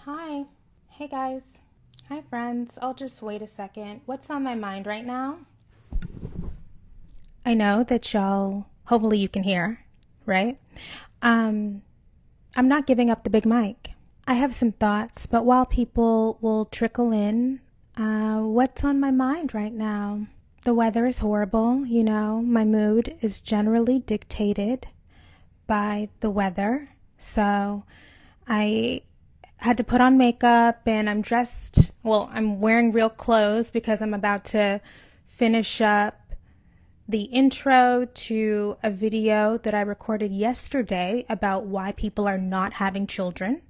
Hi. Hey guys. Hi friends. I'll just wait a second. What's on my mind right now? I know that hopefully you can hear, right? Um, I'm not giving up the big mic. I have some thoughts, but while people will trickle in, what's on my mind right now? The weather is horrible, my mood is generally dictated by the weather. So I had to put on makeup and I'm wearing real clothes because I'm about to finish up the intro to a video that I recorded yesterday about why people are not having children.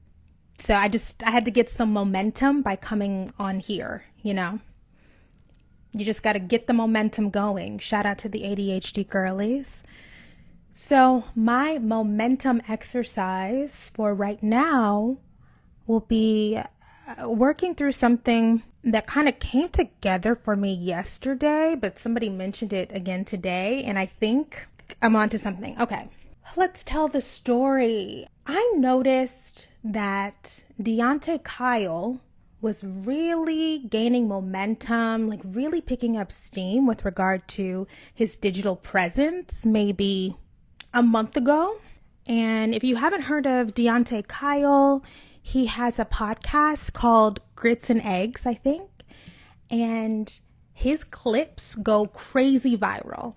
So I had to get some momentum by coming on here, You just got to get the momentum going. Shout out to the ADHD girlies. So my momentum exercise for right now will be working through something that kind of came together for me yesterday, but somebody mentioned it again today, and I think I'm onto something. Okay, let's tell the story. I noticed that Deante Kyle was really gaining momentum, like really picking up steam with regard to his digital presence maybe a month ago. And if you haven't heard of Deante Kyle, he has a podcast called Grits and Eggs, I think. And his clips go crazy viral.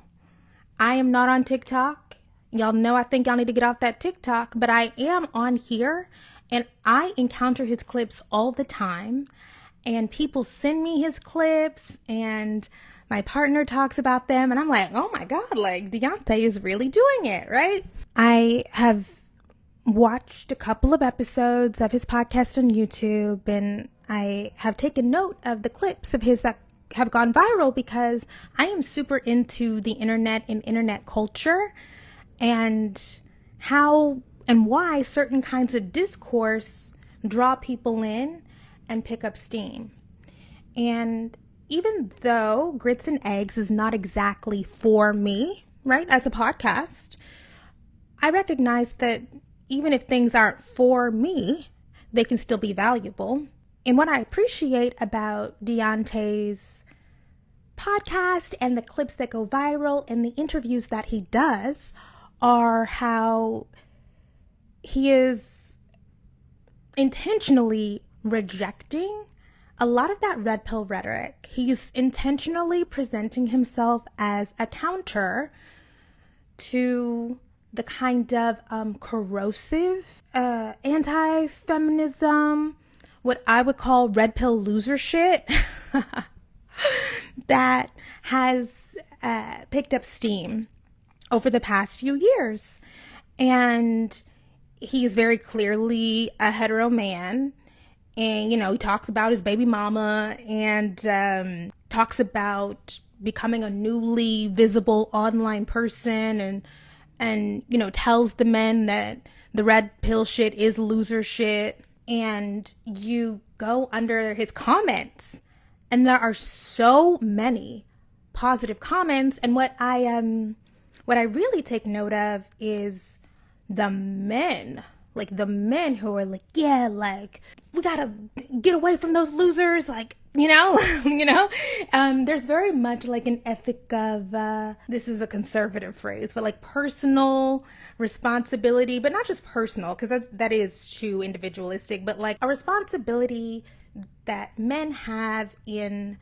I am not on TikTok. Y'all know I think y'all need to get off that TikTok, but I am on here and I encounter his clips all the time. And people send me his clips and my partner talks about them and I'm like, oh my God, like Deante is really doing it, right? I have watched a couple of episodes of his podcast on YouTube and I have taken note of the clips of his that have gone viral because I am super into the internet and internet culture and how and why certain kinds of discourse draw people in and pick up steam. And even though Grits and Eggs is not exactly for me, right, as a podcast, I recognize that even if things aren't for me, they can still be valuable. And what I appreciate about Deante's podcast and the clips that go viral and the interviews that he does are how he is intentionally rejecting a lot of that red pill rhetoric. He's intentionally presenting himself as a counter to the kind of corrosive anti-feminism, what I would call red pill loser shit that has picked up steam over the past few years. And he is very clearly a hetero man. And, he talks about his baby mama and talks about becoming a newly visible online person and tells the men that the red pill shit is loser shit. And you go under his comments and there are so many positive comments. And what I really take note of is the men who are like, yeah, like we gotta get away from those losers, like, there's very much like an ethic of, this is a conservative phrase, but like personal responsibility, but not just personal, because that is too individualistic, but like a responsibility that men have in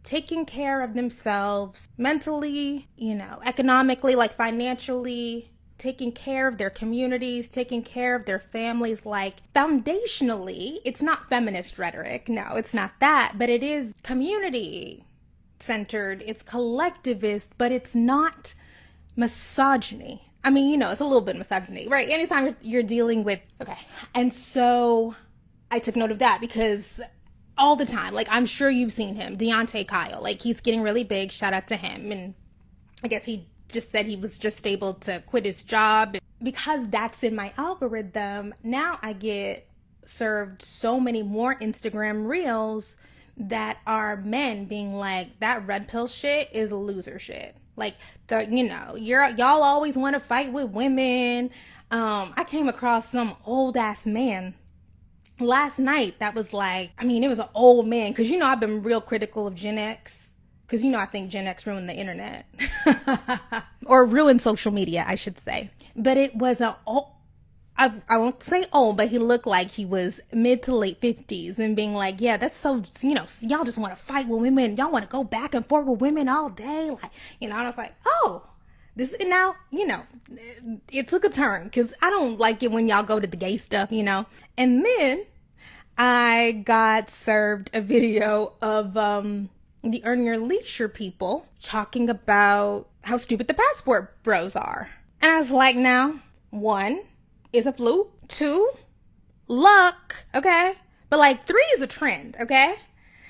taking care of themselves mentally, economically, like financially, taking care of their communities, taking care of their families. Like foundationally, it's not feminist rhetoric. No, it's not that, but it is community centered. It's collectivist, but it's not misogyny. I mean, it's a little bit misogyny, right? Anytime you're dealing with, okay. And so I took note of that because all the time, like I'm sure you've seen him, Deante Kyle, like he's getting really big. Shout out to him. And I guess he just said he was just able to quit his job. Because that's in my algorithm, now I get served so many more Instagram reels that are men being like, that red pill shit is loser shit. Like, y'all always want to fight with women. I came across some old ass man last night that was like, I mean, it was an old man, because you know I've been real critical of Gen X, because you know I think Gen X ruined the internet or ruined social media, I should say. But it was a old, I won't say old, but he looked like he was mid to late 50s, and being like, yeah, that's so, you know, y'all just want to fight with women, y'all want to go back and forth with women all day, like, you know. And I was like, oh, this now, you know, it took a turn, because I don't like it when y'all go to the gay stuff, you know. And then I got served a video of the Earn Your Leisure people talking about how stupid the passport bros are. And I was like, now, one is a fluke, two, luck, okay? But like three is a trend, okay?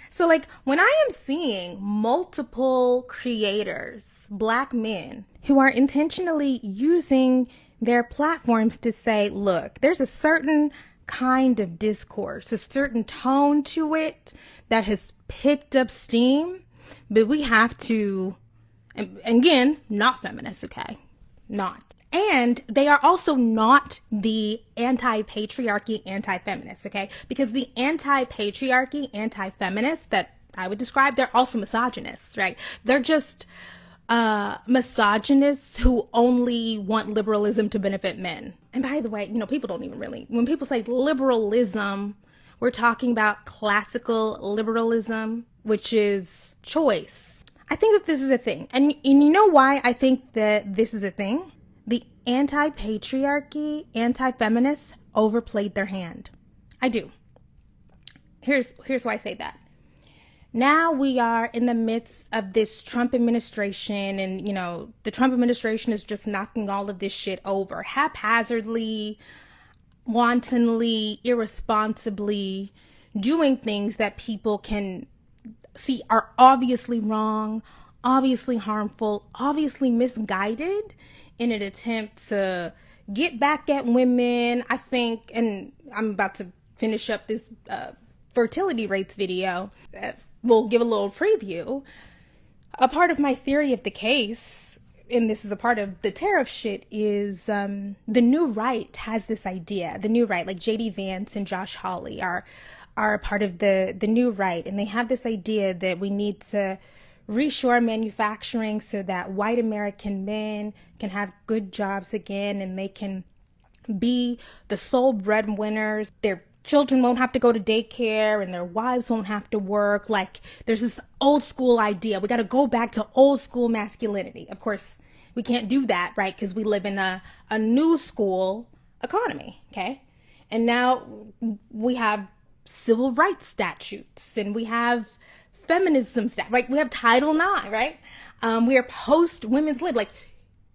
So like when I am seeing multiple creators, Black men, who are intentionally using their platforms to say, look, there's a certain kind of discourse, a certain tone to it that has picked up steam, but we have to, and again, not feminists, okay? Not. And they are also not the anti-patriarchy, anti-feminists, okay? Because the anti-patriarchy, anti-feminists that I would describe, they're also misogynists, right? They're just misogynists who only want liberalism to benefit men. And by the way, you know, people don't even really, when people say liberalism, we're talking about classical liberalism, which is choice. I think that this is a thing. And you know why I think that this is a thing? The anti-patriarchy, anti-feminists overplayed their hand. I do. Here's why I say that. Now we are in the midst of this Trump administration, and, you know, the Trump administration is just knocking all of this shit over haphazardly, wantonly, irresponsibly, doing things that people can see are obviously wrong, obviously harmful, obviously misguided, in an attempt to get back at women. I think, and I'm about to finish up this fertility rates video. We'll give a little preview. A part of my theory of the case, and this is a part of the tariff shit, is the new right has this idea. The new right, like J.D. Vance and Josh Hawley are a part of the new right, and they have this idea that we need to reshore manufacturing so that white American men can have good jobs again, and they can be the sole breadwinners. Their children won't have to go to daycare, and their wives won't have to work. Like, there's this old school idea. We got to go back to old school masculinity. Of course, we can't do that, right? Because we live in a new school economy, okay? And now we have civil rights statutes, and we have feminism stuff, right? We have Title IX, right? We are post women's lib. Like,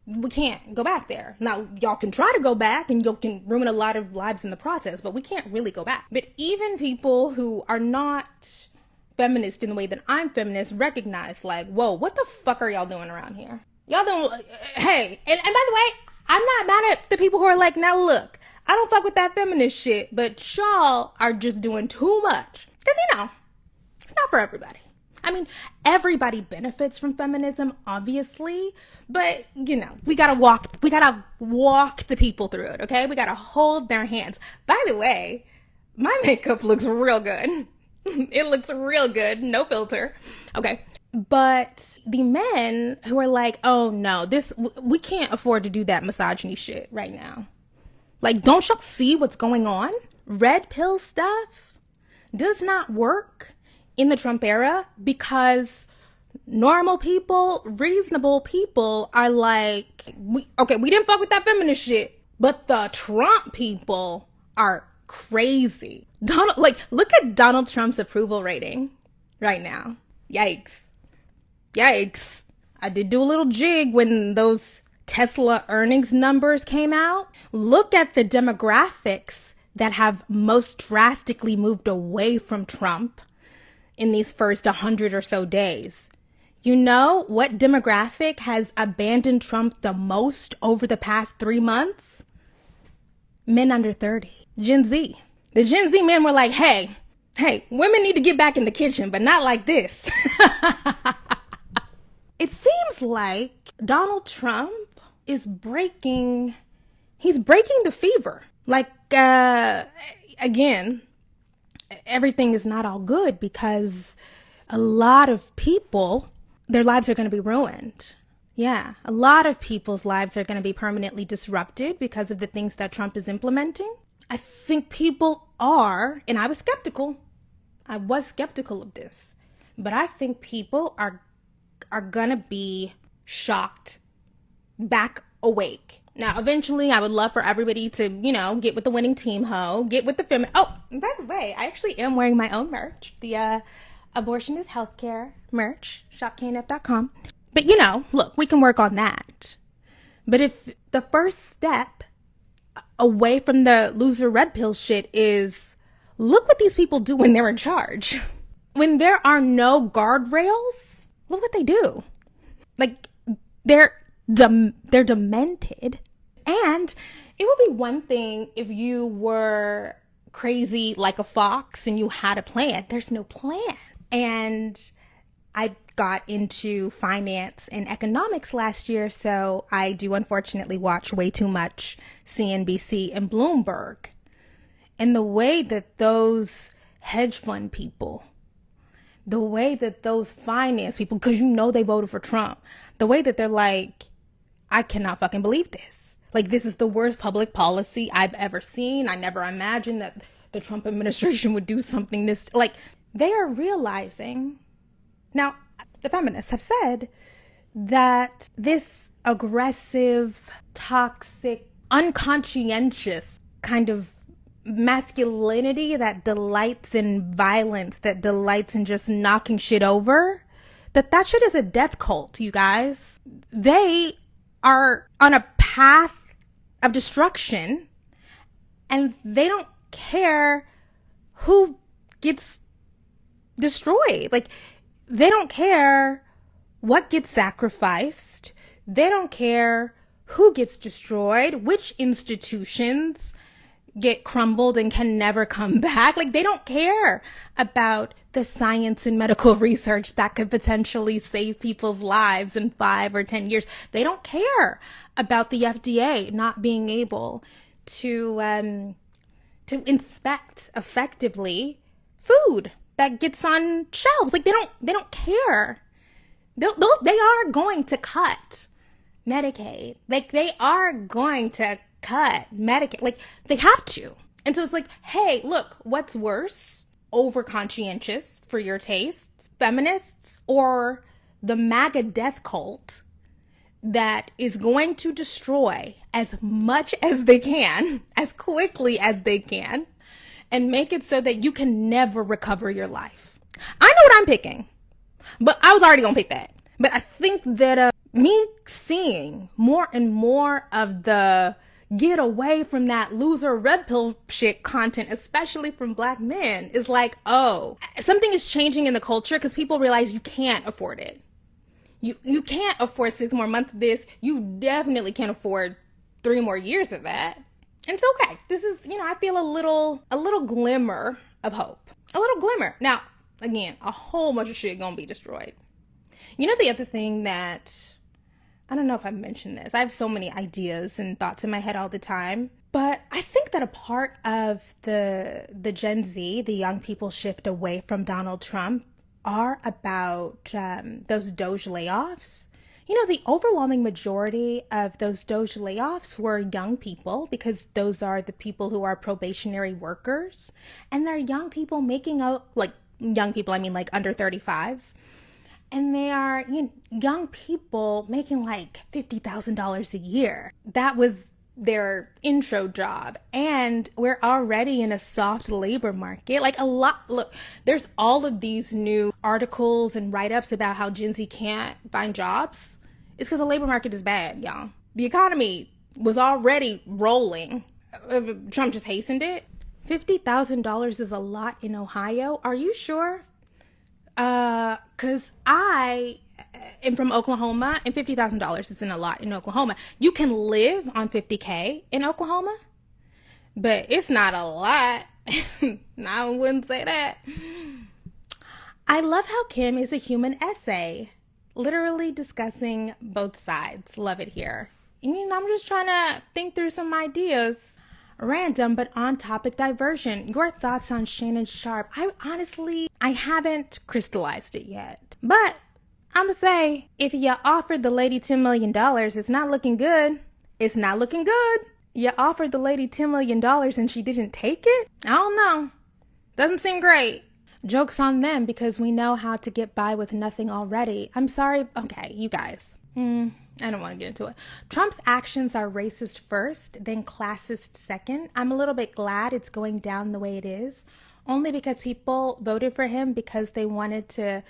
we can't go back there. Now, y'all can try to go back, and you can ruin a lot of lives in the process, but we can't really go back. But even people who are not feminist in the way that I'm feminist recognize, like, whoa, what the fuck are y'all doing around here? Y'all don't, hey, and by the way, I'm not mad at the people who are like, now look, I don't fuck with that feminist shit, but y'all are just doing too much. Because, you know, it's not for everybody. I mean, everybody benefits from feminism, obviously, but, you know, we gotta walk the people through it, okay? We gotta hold their hands. By the way, my makeup looks real good. It looks real good, no filter. Okay. But the men who are like, oh no, we can't afford to do that misogyny shit right now. Like, don't y'all see what's going on? Red pill stuff does not work in the Trump era, because normal people, reasonable people are like, we didn't fuck with that feminist shit, but the Trump people are crazy. Look at Donald Trump's approval rating right now. Yikes. I did do a little jig when those Tesla earnings numbers came out. Look at the demographics that have most drastically moved away from Trump in these first 100 or so days. You know what demographic has abandoned Trump the most over the past 3 months? Men under 30. Gen Z. The Gen Z men were like, hey, women need to get back in the kitchen, but not like this. It seems like Donald Trump is breaking the fever. Like, again, everything is not all good, because a lot of people, their lives are going to be ruined. Yeah, a lot of people's lives are going to be permanently disrupted because of the things that Trump is implementing. I think people are, and I was skeptical of this, but I think people are going to be shocked, back awake. Now, eventually, I would love for everybody to, get with the winning team, get with the feminine. Oh, by the way, I actually am wearing my own merch, the Abortion is Healthcare merch, shopknf.com. But, look, we can work on that. But if the first step away from the loser red pill shit is, look what these people do when they're in charge. When there are no guardrails, look what they do. Like, they're demented. And it would be one thing if you were crazy like a fox and you had a plan. There's no plan. And I got into finance and economics last year, so I do unfortunately watch way too much CNBC and Bloomberg. And the way that those hedge fund people, the way that those finance people, because they voted for Trump, the way that they're like, I cannot fucking believe this. Like, this is the worst public policy I've ever seen. I never imagined that the Trump administration would do something this, like, they are realizing. Now, the feminists have said that this aggressive, toxic, unconscientious kind of masculinity that delights in violence, that delights in just knocking shit over, that shit is a death cult, you guys. They are on a path of destruction, and they don't care who gets destroyed. Like, they don't care what gets sacrificed. They don't care who gets destroyed, which institutions get crumbled and can never come back. Like, they don't care about the science and medical research that could potentially save people's lives in 5 or 10 years. They don't care about the FDA not being able to inspect effectively food that gets on shelves. Like, they don't care. They are going to cut Medicaid. Like, they are going to cut Medicaid. Like, they have to. And so it's like, hey, look, what's worse? Over conscientious for your tastes, feminists, or the MAGA death cult that is going to destroy as much as they can, as quickly as they can, and make it so that you can never recover your life. I know what I'm picking, but I was already gonna pick that. But I think that me seeing more and more of the get away from that loser red pill shit content, especially from Black men, is like, oh, something is changing in the culture, because people realize you can't afford it. You can't afford 6 more months of this. You definitely can't afford 3 more years of that. And it's okay. This is, I feel a little glimmer of hope. A little glimmer. Now, again, a whole bunch of shit gonna be destroyed. The other thing that, I don't know if I've mentioned this. I have so many ideas and thoughts in my head all the time. But I think that a part of the Gen Z, the young people shift away from Donald Trump, are about those Doge layoffs. The overwhelming majority of those Doge layoffs were young people, because those are the people who are probationary workers. And they're young people making young people, I mean like under 35s. And they are young people making like $50,000 a year. That was their intro job. And we're already in a soft labor market. Like, a lot. Look, there's all of these new articles and write-ups about how Gen Z can't find jobs. It's because the labor market is bad, y'all. The economy was already rolling. Trump just hastened it. $50,000 is a lot in Ohio. Are you sure? Cause I am from Oklahoma, and $50,000 isn't a lot in Oklahoma. You can live on $50K in Oklahoma, but it's not a lot. I wouldn't say that. I love how Kim is a human essay, literally discussing both sides. Love it here. I'm just trying to think through some ideas. random but on topic diversion. Your thoughts on Shannon Sharpe? I haven't crystallized it yet. But I'm gonna say, if you offered the lady $10 million, it's not looking good. It's not looking good. You offered the lady $10 million and she didn't take it? I don't know. Doesn't seem great. Joke's on them because we know how to get by with nothing already. I'm sorry. Okay, you guys. I don't want to get into it. Trump's actions are racist first, then classist second. I'm a little bit glad it's going down the way it is, only because people voted for him because they wanted to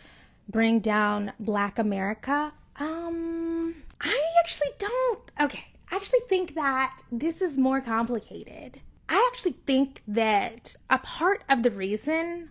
bring down Black America. I actually don't. Okay, I actually think that this is more complicated. I actually think that a part of the reason,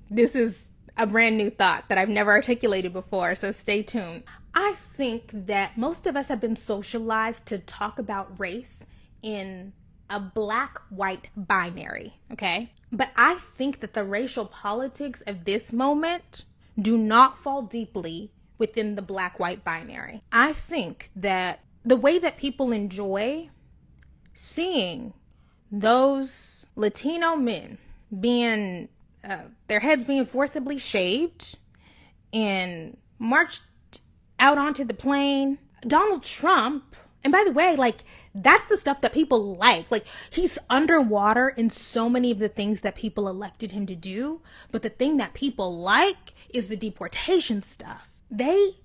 this is a brand new thought that I've never articulated before, so stay tuned. I think that most of us have been socialized to talk about race in a black-white binary, okay? But I think that the racial politics of this moment do not fall deeply within the black-white binary. I think that the way that people enjoy seeing those Latino men being, their heads being forcibly shaved and marched out onto the plane, Donald Trump, and by the way, like, that's the stuff that people like. Like, he's underwater in so many of the things that people elected him to do. But the thing that people like is the deportation stuff. They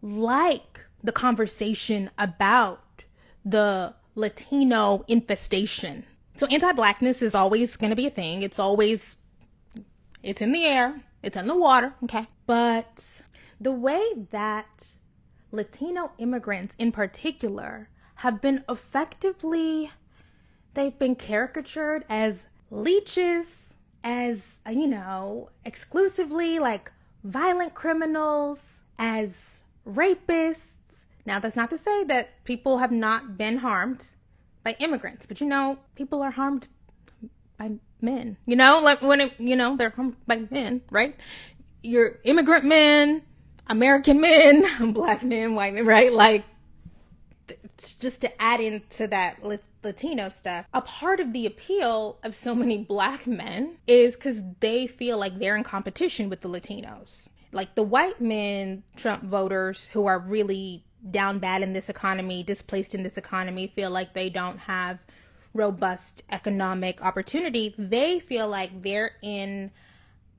like the conversation about the Latino infestation. So anti-blackness is always going to be a thing. It's in the air. It's in the water. Okay. But the way that Latino immigrants in particular have been they've been caricatured as leeches, as, exclusively like violent criminals, as rapists. Now, that's not to say that people have not been harmed by immigrants, but people are harmed by men, like when they're harmed by men, right? You're immigrant men, American men, Black men, white men, right? Like, just to add into that Latino stuff, a part of the appeal of so many Black men is because they feel like they're in competition with the Latinos. Like, the white men, Trump voters who are really down bad in this economy, displaced in this economy, feel like they don't have robust economic opportunity. They feel like they're in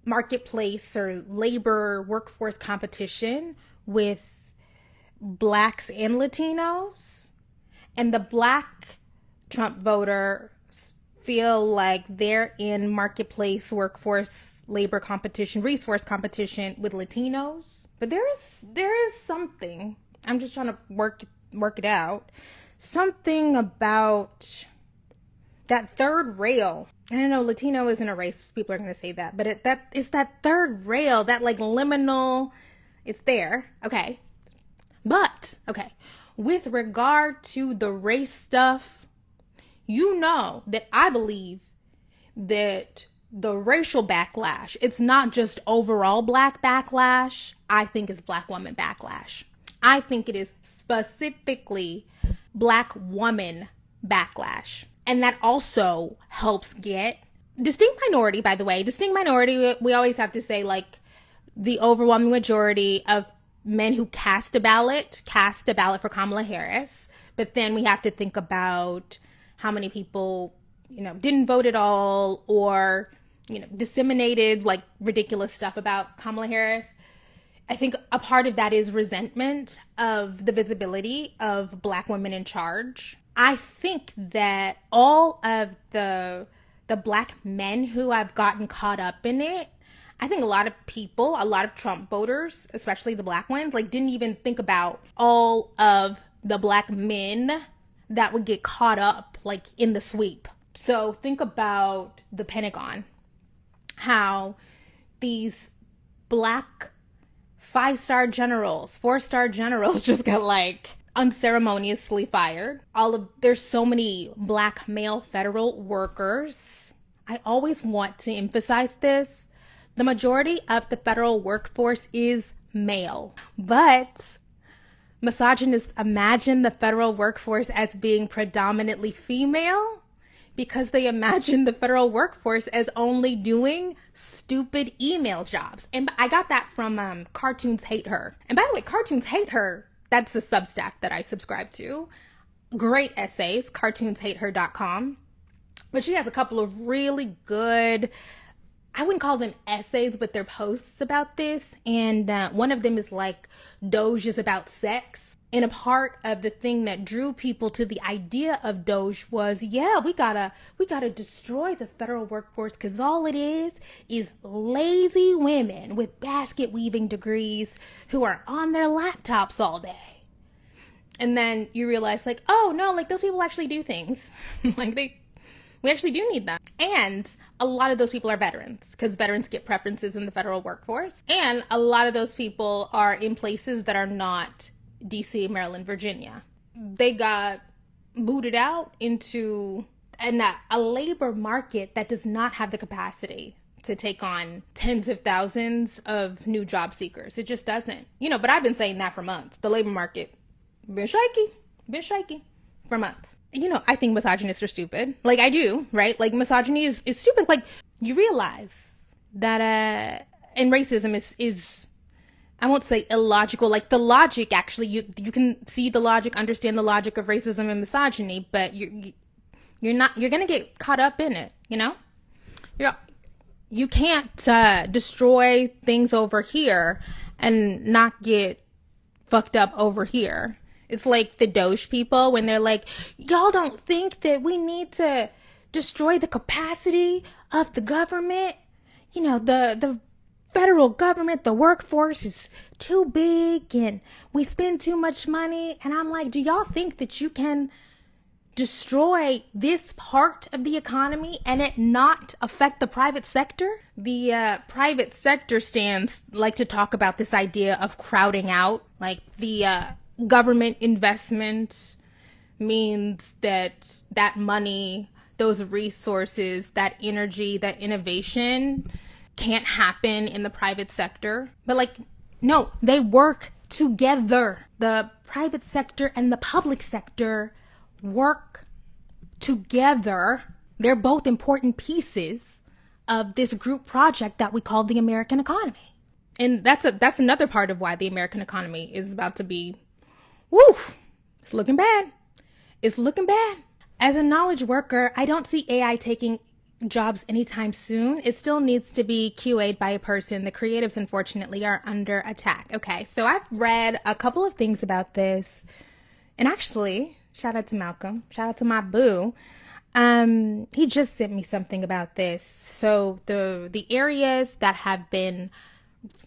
marketplace or labor workforce competition with Blacks and Latinos. And the Black Trump voters feel like they're in marketplace workforce labor competition, resource competition with Latinos. But there is something, I'm just trying to work it out, something about that third rail. I don't know, Latino isn't a race, people are going to say that, but it's that third rail, that like liminal, it's there, okay. But, okay, with regard to the race stuff, that I believe that the racial backlash, it's not just overall Black backlash, I think it's Black woman backlash. I think it is specifically Black woman backlash. And that also helps get distinct minority, by the way. Distinct minority, we always have to say, like, the overwhelming majority of men who cast a ballot for Kamala Harris. But then we have to think about how many people, didn't vote at all or, disseminated like ridiculous stuff about Kamala Harris. I think a part of that is resentment of the visibility of Black women in charge. I think that all of the Black men who have gotten caught up in it, I think a lot of Trump voters, especially the Black ones, like, didn't even think about all of the Black men that would get caught up, like, in the sweep. So think about the Pentagon, how these Black 5-star generals, 4-star generals just got, like, unceremoniously fired. There's so many Black male federal workers. I always want to emphasize this. The majority of the federal workforce is male, but Misogynists imagine the federal workforce as being predominantly female because they imagine the federal workforce as only doing stupid email jobs. And I got that from Cartoons Hate Her. And by the way, Cartoons Hate Her, that's a Substack that I subscribe to. Great essays, cartoonshateher.com. But she has a couple of really good, I wouldn't call them essays, but they're posts about this. And one of them is like, Doge is about sex. And a part of the thing that drew people to the idea of Doge was, yeah, we gotta destroy the federal workforce because all it is lazy women with basket weaving degrees who are on their laptops all day. And then you realize like, oh no, like those people actually do things. Like we actually do need them. And a lot of those people are veterans because veterans get preferences in the federal workforce. And a lot of those people are in places that are not DC, Maryland, Virginia. They got booted out into a labor market that does not have the capacity to take on tens of thousands of new job seekers. It just doesn't. But I've been saying that for months. The labor market, been shaky for months. I think misogynists are stupid. Like I do, right? Like misogyny is stupid. Like you realize that, and racism is I won't say illogical, like the logic actually, you can see the logic, understand the logic of racism and misogyny, but you're going to get caught up in it, You can't destroy things over here and not get fucked up over here. It's like the Doge people when they're like, y'all don't think that we need to destroy the capacity of the government? The federal government, the workforce is too big and we spend too much money. And I'm like, do y'all think that you can destroy this part of the economy and it not affect the private sector? The private sector stands like to talk about this idea of crowding out, like the government investment means that money, those resources, that energy, that innovation can't happen in the private sector. But no, they work together. The private sector and the public sector work together. They're both important pieces of this group project that we call the American economy. And that's another part of why the American economy is about to be, it's looking bad. It's looking bad. As a knowledge worker, I don't see AI taking jobs anytime soon. It still needs to be QA'd by a person. The creatives, unfortunately, are under attack. Okay, so I've read a couple of things about this. And actually, shout out to Malcolm. Shout out to my boo. He just sent me something about this. So the areas that have been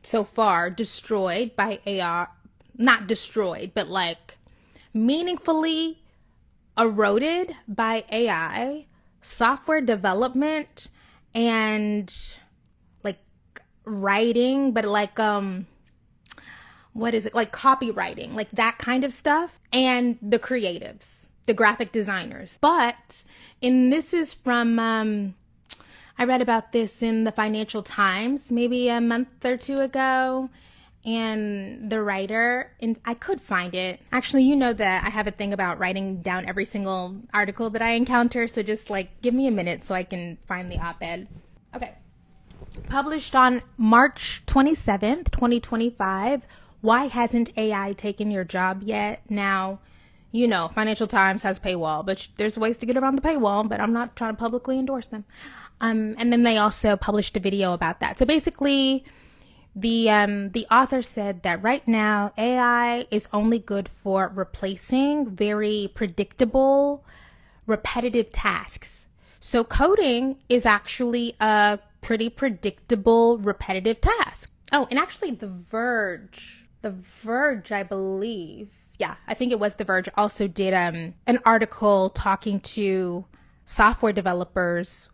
so far destroyed by AI, not destroyed, but meaningfully eroded by AI, software development and writing, but what is it? Like copywriting, like that kind of stuff. And the creatives, the graphic designers. But this is from, I read about this in the Financial Times, maybe a month or two ago. And the writer, and I could find it. Actually, you know that I have a thing about writing down every single article that I encounter. So just give me a minute so I can find the op-ed. Okay. Published on March 27th, 2025. Why hasn't AI taken your job yet? Now, Financial Times has paywall, but there's ways to get around the paywall, but I'm not trying to publicly endorse them. And then they also published a video about that. So basically, the author said that right now AI is only good for replacing very predictable, repetitive tasks. So coding is actually a pretty predictable, repetitive task. Oh, and actually The Verge, I believe. Yeah, I think it was The Verge also did an article talking to software developers.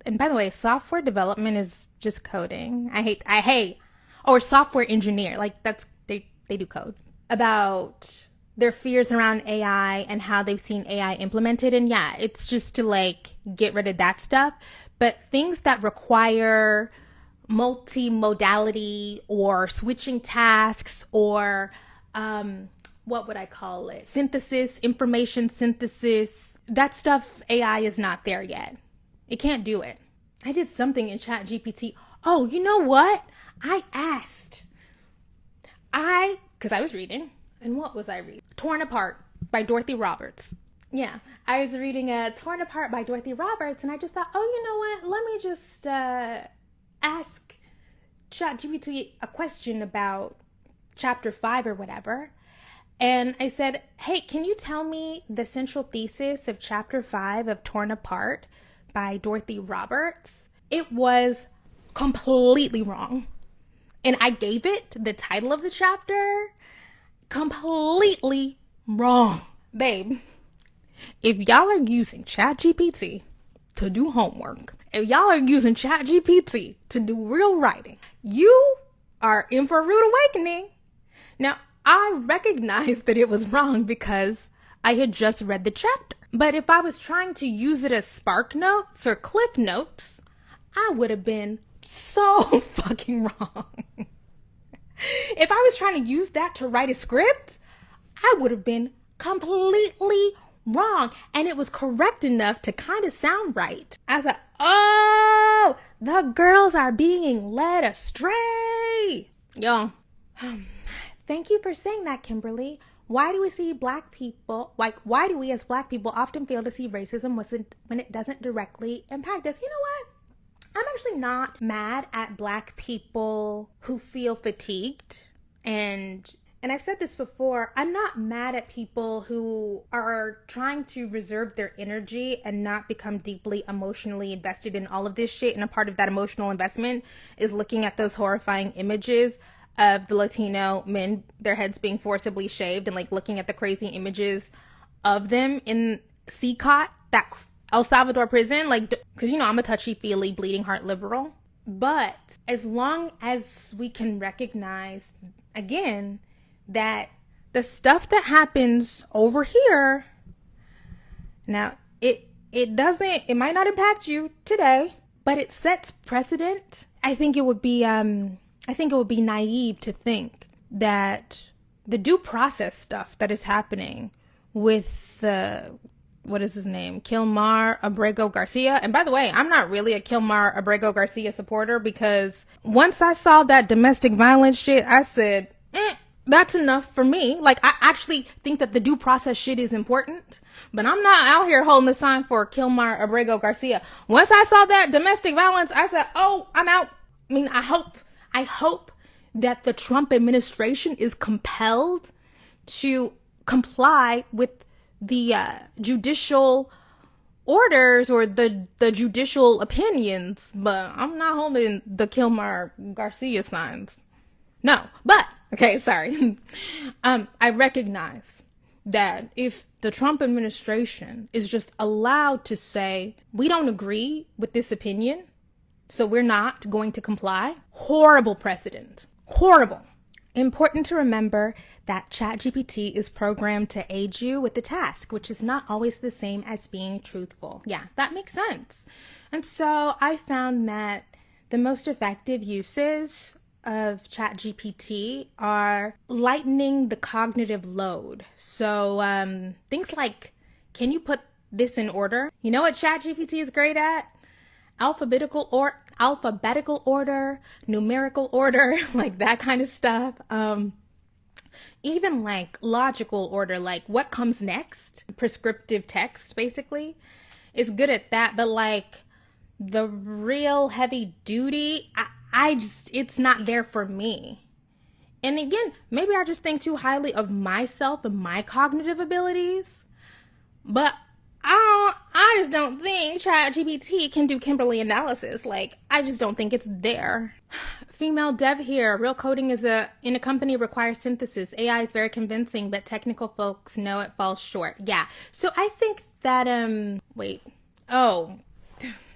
And by the way, software development is just coding. I hate, or software engineer, they do code, about their fears around AI and how they've seen AI implemented. And yeah, it's just to get rid of that stuff. But things that require multimodality or switching tasks or what would I call it? Synthesis, information synthesis. That stuff, AI is not there yet. It can't do it. I did something in ChatGPT. Oh, you know what? Because I was reading. And what was I reading? Torn Apart by Dorothy Roberts. Yeah, I was reading Torn Apart by Dorothy Roberts, and I just thought, oh, you know what? Let me just ask ChatGPT a question about chapter 5 or whatever. And I said, hey, can you tell me the central thesis of chapter 5 of Torn Apart by Dorothy Roberts? It was completely wrong. And I gave it the title of the chapter, completely wrong. Babe, if y'all are using ChatGPT to do homework, if y'all are using ChatGPT to do real writing, you are in for a rude awakening. Now, I recognized that it was wrong because I had just read the chapter. But if I was trying to use it as Spark Notes or Cliff Notes, I would have been so fucking wrong. If I was trying to use that to write a script, I would have been completely wrong. And it was correct enough to kind of sound right. I was like, oh, the girls are being led astray. Yo, thank you for saying that, Kimberly. Why do we as black people often fail to see racism when it doesn't directly impact us? You know what? I'm actually not mad at black people who feel fatigued. And I've said this before, I'm not mad at people who are trying to reserve their energy and not become deeply emotionally invested in all of this shit. And a part of that emotional investment is looking at those horrifying images of the Latino men, their heads being forcibly shaved, and like looking at the crazy images of them in CCOT, that El Salvador prison, like, because, you know, I'm a touchy-feely, bleeding heart liberal. But as long as we can recognize, again, that the stuff that happens over here, now, it might not impact you today, but it sets precedent. I think it would be naive to think that the due process stuff that is happening with what is his name? Kilmar Abrego Garcia. And by the way, I'm not really a Kilmar Abrego Garcia supporter, because once I saw that domestic violence shit, I said, that's enough for me. Like, I actually think that the due process shit is important, but I'm not out here holding the sign for Kilmar Abrego Garcia. Once I saw that domestic violence, I said, oh, I'm out. I mean, I hope that the Trump administration is compelled to comply with the judicial orders or the judicial opinions, but I'm not holding the Kilmar Garcia signs. No, but, okay, sorry. I recognize that if the Trump administration is just allowed to say, we don't agree with this opinion, so we're not going to comply, horrible precedent. Horrible. Important to remember that ChatGPT is programmed to aid you with the task, which is not always the same as being truthful. Yeah, that makes sense. And so I found that the most effective uses of ChatGPT are lightening the cognitive load. So things like, can you put this in order? You know what ChatGPT is great at? Alphabetical order, numerical order, like that kind of stuff. Even like logical order, like what comes next, prescriptive text basically, is good at that. But like the real heavy duty, it's not there for me. And again, maybe I just think too highly of myself and my cognitive abilities, but I just don't think ChatGPT can do Kimberly analysis. Like, I just don't think it's there. Female dev here. Real coding in a company requires synthesis. AI is very convincing, but technical folks know it falls short. Yeah. So I think that, I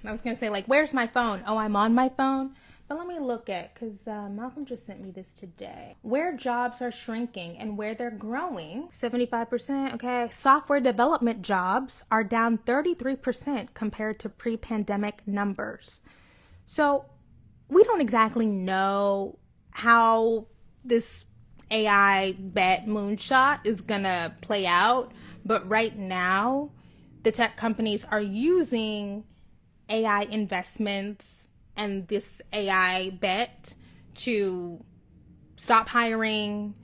was going to say, like, where's my phone? Oh, I'm on my phone. But let me look at, because Malcolm just sent me this today. Where jobs are shrinking and where they're growing, 75%, okay. Software development jobs are down 33% compared to pre-pandemic numbers. So we don't exactly know how this AI bet moonshot is gonna play out. But right now, the tech companies are using AI investments and this AI bet to stop hiring,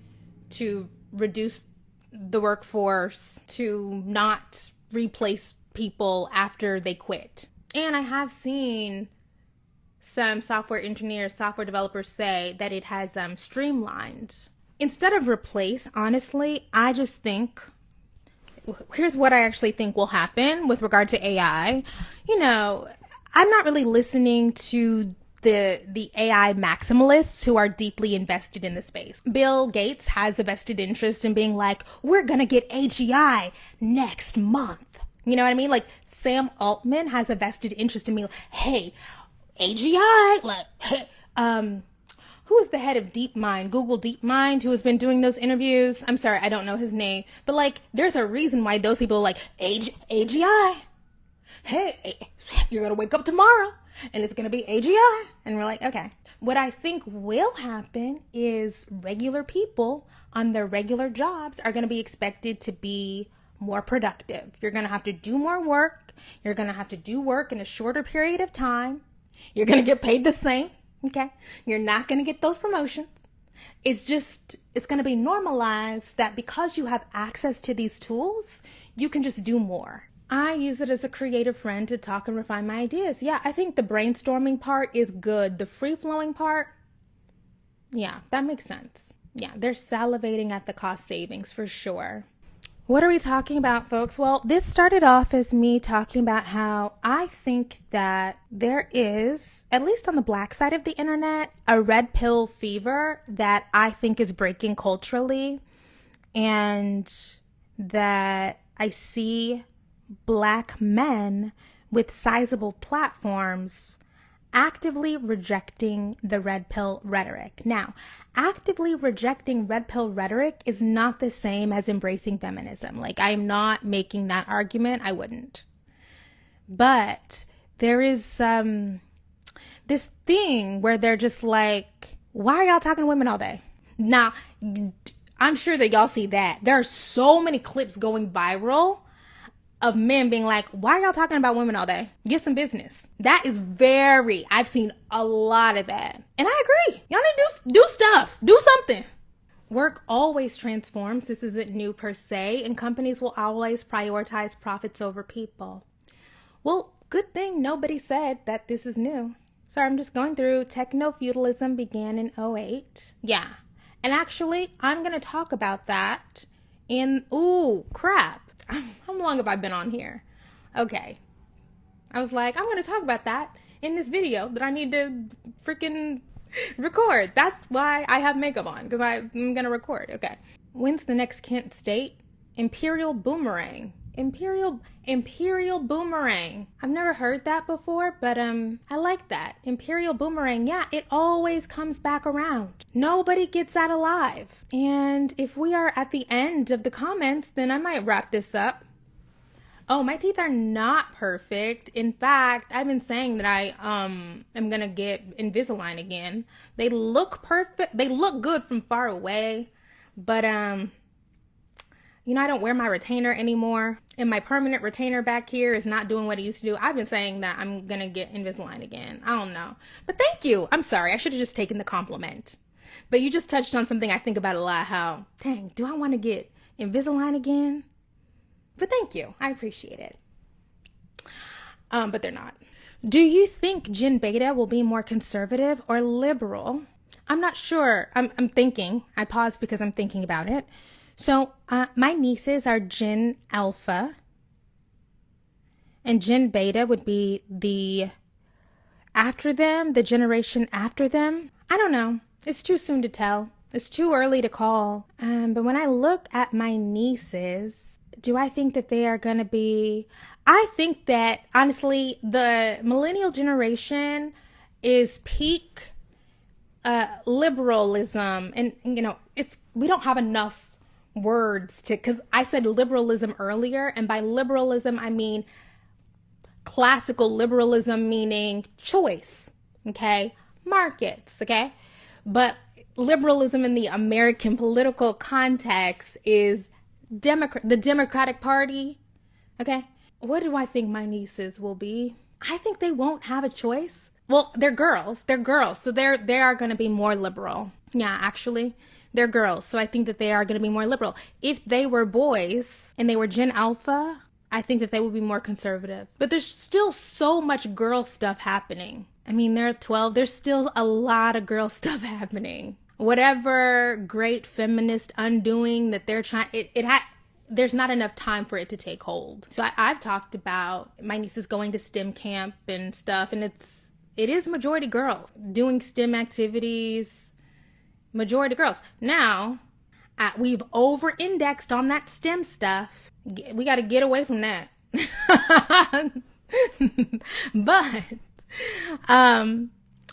to reduce the workforce, to not replace people after they quit. And I have seen some software engineers, software developers say that it has streamlined. Instead of replace, honestly, I just think, here's what I actually think will happen with regard to AI. You know, I'm not really listening to the AI maximalists who are deeply invested in the space. Bill Gates has a vested interest in being like, we're going to get AGI next month. You know what I mean? Like Sam Altman has a vested interest in being like, hey, AGI, like, hey, who is the head of DeepMind, Google DeepMind, who has been doing those interviews? I'm sorry, I don't know his name, but like, there's a reason why those people are like, AGI. Hey, you're going to wake up tomorrow and it's going to be AGI. And we're like, okay. What I think will happen is regular people on their regular jobs are going to be expected to be more productive. You're going to have to do more work. You're going to have to do work in a shorter period of time. You're going to get paid the same. Okay. You're not going to get those promotions. It's going to be normalized that because you have access to these tools, you can just do more. I use it as a creative friend to talk and refine my ideas. Yeah, I think the brainstorming part is good. The free-flowing part, yeah, that makes sense. Yeah, they're salivating at the cost savings for sure. What are we talking about, folks? Well, this started off as me talking about how I think that there is, at least on the Black side of the internet, a red pill fever that I think is breaking culturally, and that I see Black men with sizable platforms actively rejecting the red pill rhetoric. Now, actively rejecting red pill rhetoric is not the same as embracing feminism. Like, I'm not making that argument. I wouldn't. But there is this thing where they're just like, why are y'all talking to women all day? Now, I'm sure that y'all see that. There are so many clips going viral of men being like, why are y'all talking about women all day? Get some business. That is I've seen a lot of that. And I agree. Y'all need to do stuff. Do something. Work always transforms. This isn't new per se. And companies will always prioritize profits over people. Well, good thing nobody said that this is new. Sorry, I'm just going through. Techno-feudalism began in '08. Yeah. And actually, I'm going to talk about that crap. How long have I been on here? Okay. I was like, I'm going to talk about that in this video that I need to freaking record. That's why I have makeup on, because I'm going to record. Okay. When's the next Kent State? Imperial Boomerang. Imperial Boomerang. I've never heard that before, but I like that. Imperial Boomerang. Yeah, it always comes back around. Nobody gets out alive. And if we are at the end of the comments, then I might wrap this up. Oh, my teeth are not perfect. In fact, I've been saying that I am going to get Invisalign again. They look perfect. They look good from far away, but you know, I don't wear my retainer anymore, and my permanent retainer back here is not doing what it used to do. I've been saying that I'm going to get Invisalign again. I don't know. But thank you. I'm sorry. I should have just taken the compliment. But you just touched on something I think about a lot, how, dang, do I want to get Invisalign again? But thank you. I appreciate it. But they're not. Do you think Gen Beta will be more conservative or liberal? I'm not sure. I'm thinking. I paused because I'm thinking about it. So my nieces are Gen Alpha, and Gen Beta would be the generation after them. I don't know. It's too soon to tell. It's too early to call. But when I look at my nieces, do I think that they are going to be... I think that, honestly, the millennial generation is peak liberalism. And, you know, we don't have enough words because I said liberalism earlier, and by liberalism I mean classical liberalism, meaning choice, okay, markets, okay. But liberalism in the American political context is the Democratic Party. Okay. What do I think my nieces will be? I think they won't have a choice. Well, they're girls. They're girls. So they are going to be more liberal. Yeah, actually, they're girls. So I think that they are going to be more liberal. If they were boys and they were Gen Alpha, I think that they would be more conservative. But there's still so much girl stuff happening. I mean, they're 12. There's still a lot of girl stuff happening. Whatever great feminist undoing that they're trying, there's not enough time for it to take hold. So I've talked about my nieces going to STEM camp and stuff, and it is majority girls doing STEM activities, majority girls. Now, we've over-indexed on that STEM stuff. We got to get away from that. But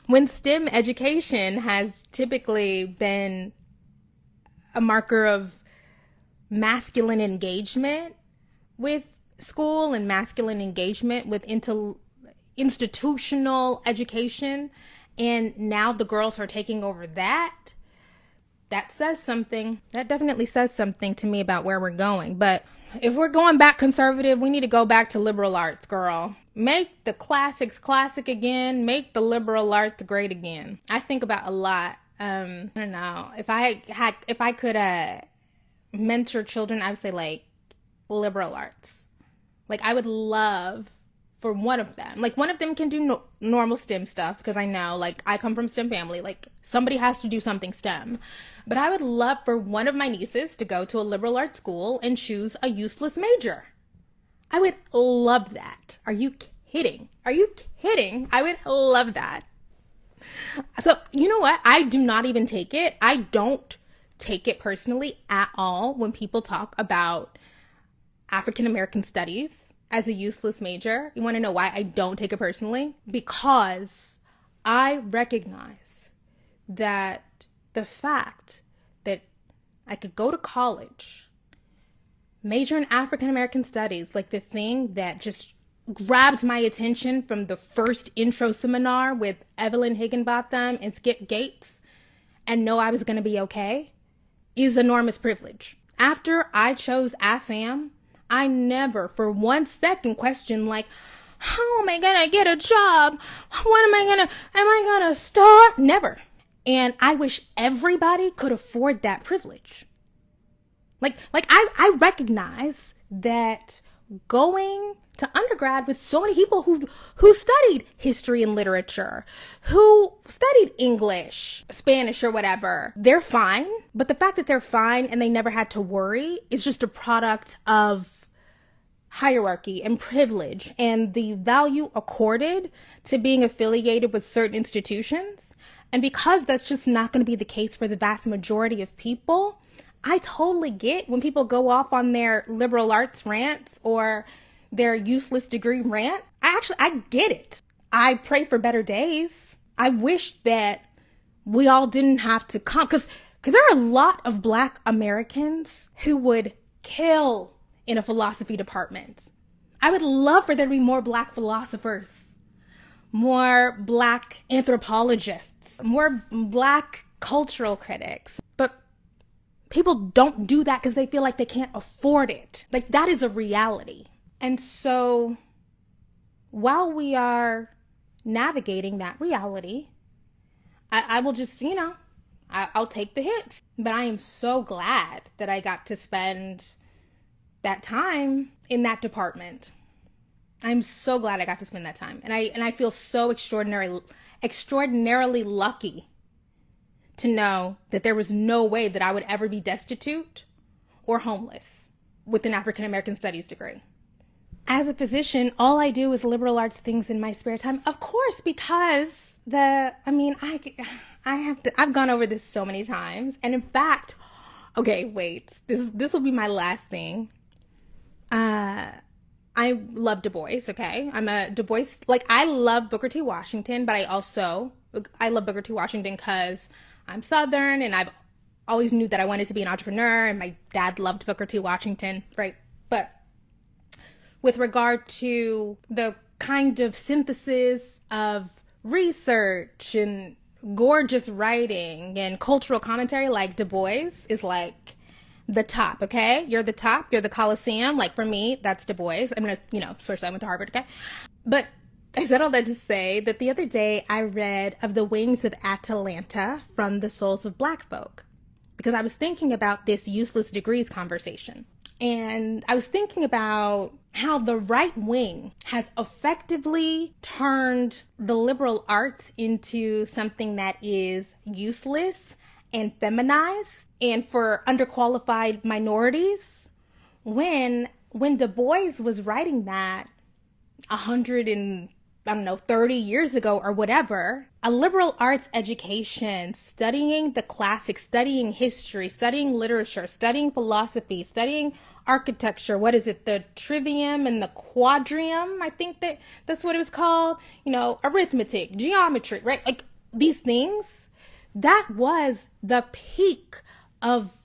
when STEM education has typically been a marker of masculine engagement with school and masculine engagement with institutional education, and now the girls are taking over that says something. That definitely says something to me about where we're going. But if we're going back conservative, we need to go back to liberal arts, girl. Make the classics classic again. Make the liberal arts great again. I think about a lot. I don't know. If I could mentor children, I would say like liberal arts. Like I would love for one of them. Like one of them can do normal STEM stuff, because I know, like, I come from STEM family. Like somebody has to do something STEM. But I would love for one of my nieces to go to a liberal arts school and choose a useless major. I would love that. Are you kidding? Are you kidding? I would love that. So, you know what? I do not even take it. I don't take it personally at all when people talk about African American studies as a useless major. You want to know why I don't take it personally? Because I recognize that the fact that I could go to college, major in African American studies, like the thing that just grabbed my attention from the first intro seminar with Evelyn Higginbotham and Skip Gates, and know I was going to be okay, is enormous privilege. After I chose AFAM, I never for 1 second questioned, like, how am I going to get a job? Am I going to start? Never. And I wish everybody could afford that privilege. Like I recognize that going to undergrad with so many people who studied history and literature, who studied English, Spanish, or whatever, they're fine. But the fact that they're fine and they never had to worry is just a product of hierarchy and privilege and the value accorded to being affiliated with certain institutions. And because that's just not going to be the case for the vast majority of people, I totally get when people go off on their liberal arts rants or their useless degree rant. I get it. I pray for better days. I wish that we all didn't have to come, because there are a lot of Black Americans who would kill in a philosophy department. I would love for there to be more Black philosophers, more Black anthropologists, more Black cultural critics. But people don't do that because they feel like they can't afford it. Like, that is a reality. And so while we are navigating that reality, I will just, I'll take the hits. But I am so glad that I got to spend that time in that department. I'm so glad I got to spend that time. And I feel so extraordinarily lucky to know that there was no way that I would ever be destitute or homeless with an African American studies degree. As a physician, all I do is liberal arts things in my spare time. Of course, because I've gone over this so many times. And in fact, okay, wait, this will be my last thing. I love Du Bois, okay? I'm a Du Bois, I love Booker T. Washington, but I love Booker T. Washington because I'm Southern and I've always knew that I wanted to be an entrepreneur, and my dad loved Booker T. Washington, right? But with regard to the kind of synthesis of research and gorgeous writing and cultural commentary like Du Bois is like the top, okay? You're the top, you're the Colosseum. Like for me, that's Du Bois. I'm gonna, switch. I went to Harvard, okay? But I said all that to say that the other day I read Of the Wings of Atalanta from The Souls of Black Folk, because I was thinking about this useless degrees conversation. And I was thinking about how the right wing has effectively turned the liberal arts into something that is useless and feminized and for underqualified minorities. When Du Bois was writing that 30 years ago or whatever, a liberal arts education, studying the classics, studying history, studying literature, studying philosophy, studying architecture, what is it, the trivium and the quadrium, I think that's what it was called, arithmetic, geometry, right? Like these things, that was the peak of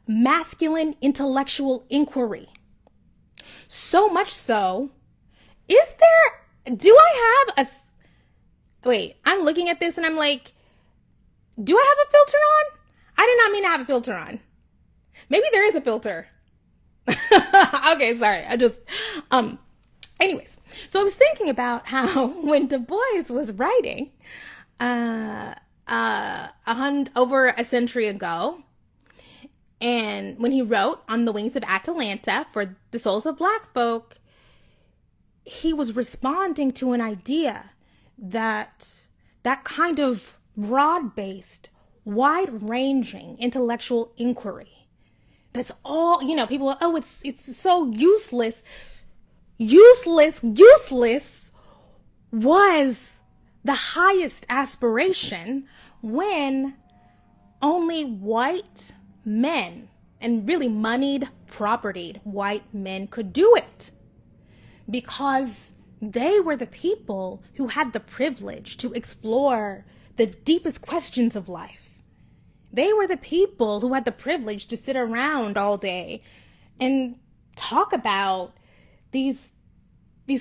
masculine intellectual inquiry. So much so, wait, I'm looking at this and I'm like, do I have a filter on? I did not mean to have a filter on. Maybe there is a filter. Okay, sorry. Anyways, so I was thinking about how when Du Bois was writing, over a century ago, and when he wrote On the Wings of Atalanta for The Souls of Black Folk, he was responding to an idea that kind of broad-based, wide-ranging intellectual inquiry, that's all, people are, it's so useless. Useless was the highest aspiration when only white men, and really moneyed, propertied white men could do it. Because they were the people who had the privilege to explore the deepest questions of life. They were the people who had the privilege to sit around all day and talk about these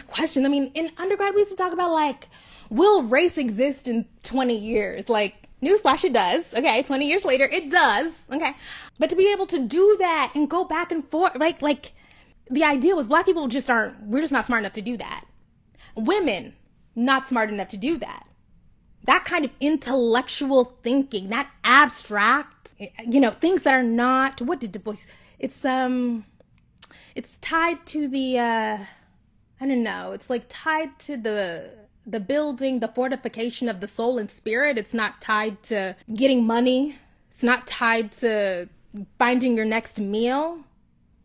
questions. I mean, in undergrad, we used to talk about like, will race exist in 20 years? Like, newsflash, it does. Okay, 20 years later, it does. Okay. But to be able to do that and go back and forth, right? Like, the idea was black people we're just not smart enough to do that. Women, not smart enough to do that. That kind of intellectual thinking, that abstract, things that are not, what did Du Bois, it's tied to the, I don't know, it's like tied to the building, the fortification of the soul and spirit. It's not tied to getting money. It's not tied to finding your next meal.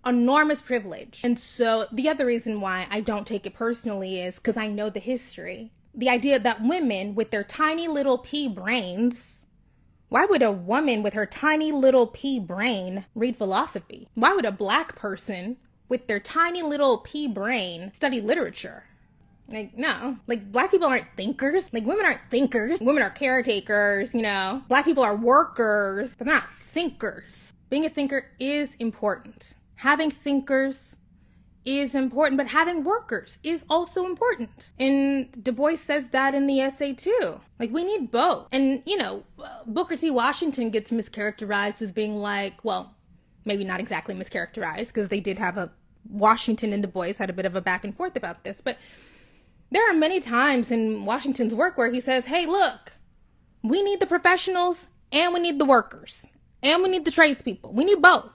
Enormous privilege. And so the other reason why I don't take it personally is because I know the history. The idea that women with their tiny little pea brains, why would a woman with her tiny little pea brain read philosophy? Why would a black person with their tiny little pea brain study literature? Like, no. Like, black people aren't thinkers. Like, women aren't thinkers. Women are caretakers, Black people are workers, but they're not thinkers. Being a thinker is important. Having thinkers is important, but having workers is also important. And Du Bois says that in the essay too. Like, we need both. And, Booker T. Washington gets mischaracterized as being like, well, maybe not exactly mischaracterized, because they did have Washington and Du Bois had a bit of a back and forth about this. But there are many times in Washington's work where he says, hey, look, we need the professionals and we need the workers and we need the tradespeople. We need both.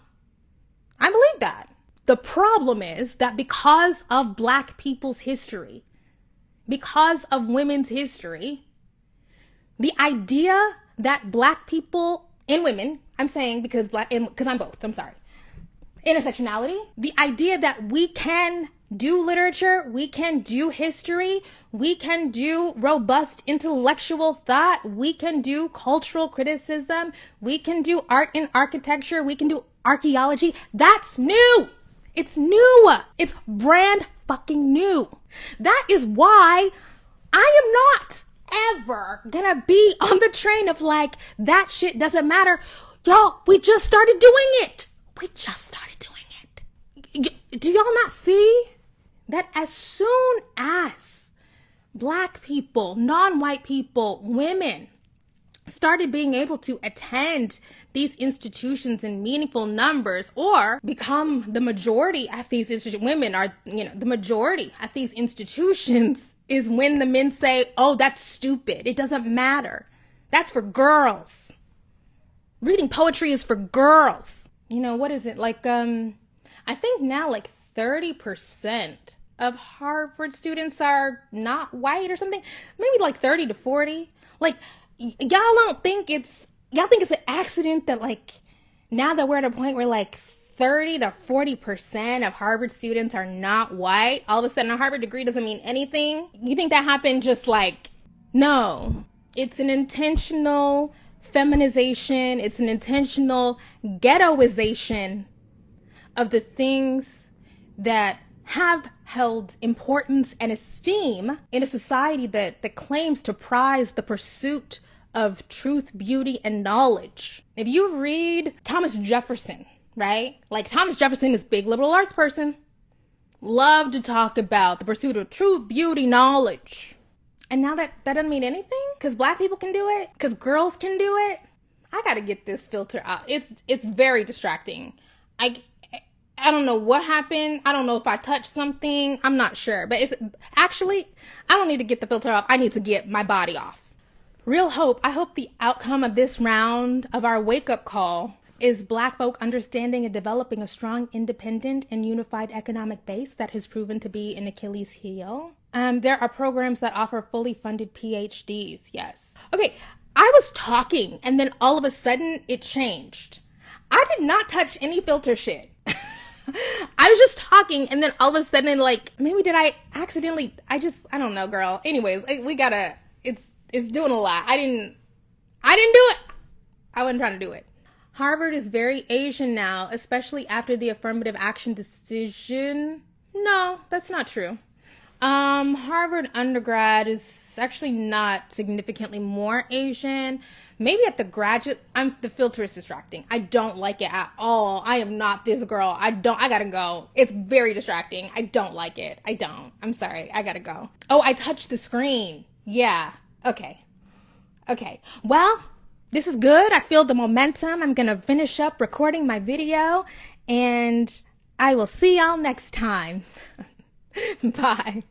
I believe that. The problem is that because of black people's history, because of women's history, the idea that black people and women, I'm saying because I'm both, I'm sorry, intersectionality, the idea that we can do literature, we can do history, we can do robust intellectual thought, we can do cultural criticism, we can do art and architecture, we can do archaeology, that's new. It's new. It's brand fucking new. That is why I am not ever gonna be on the train of like, that shit doesn't matter. Y'all, we just started doing it. Do y'all not see that as soon as black people, non-white people, women started being able to attend these institutions in meaningful numbers or become the majority at these institutions, women are, the majority at these institutions, is when the men say, oh, that's stupid. It doesn't matter. That's for girls. Reading poetry is for girls. What is it? Like, I think now like 30% of Harvard students are not white or something. Maybe like 30 to 40. Like, y'all think it's an accident that like now that we're at a point where like 30 to 40% of Harvard students are not white, all of a sudden a Harvard degree doesn't mean anything? You think that happened just like, no, it's an intentional feminization. It's an intentional ghettoization of the things that have held importance and esteem in a society that claims to prize the pursuit of truth, beauty, and knowledge. If you read Thomas Jefferson, right? Like, Thomas Jefferson is a big liberal arts person. Loved to talk about the pursuit of truth, beauty, knowledge. And now that doesn't mean anything? Because black people can do it? Because girls can do it? I gotta get this filter out. It's very distracting. I don't know what happened. I don't know if I touched something. I'm not sure. But it's actually, I don't need to get the filter off. I need to get my body off. Real hope. I hope the outcome of this round of our wake-up call is black folk understanding and developing a strong, independent, and unified economic base that has proven to be an Achilles heel. There are programs that offer fully funded PhDs. Yes. Okay. I was talking and then all of a sudden it changed. I did not touch any filter shit. I was just talking and then all of a sudden, like, maybe did I accidentally, I don't know, girl. Anyways, it's doing a lot. I didn't do it. I wasn't trying to do it. Harvard is very Asian now, especially after the affirmative action decision. No, that's not true. Harvard undergrad is actually not significantly more Asian. Maybe at the graduate, the filter is distracting. I don't like it at all. I am not this girl. I gotta go. It's very distracting. I don't like it. I'm sorry. I gotta go. Oh, I touched the screen. Yeah. Okay. Well, this is good. I feel the momentum. I'm gonna finish up recording my video and I will see y'all next time. Bye.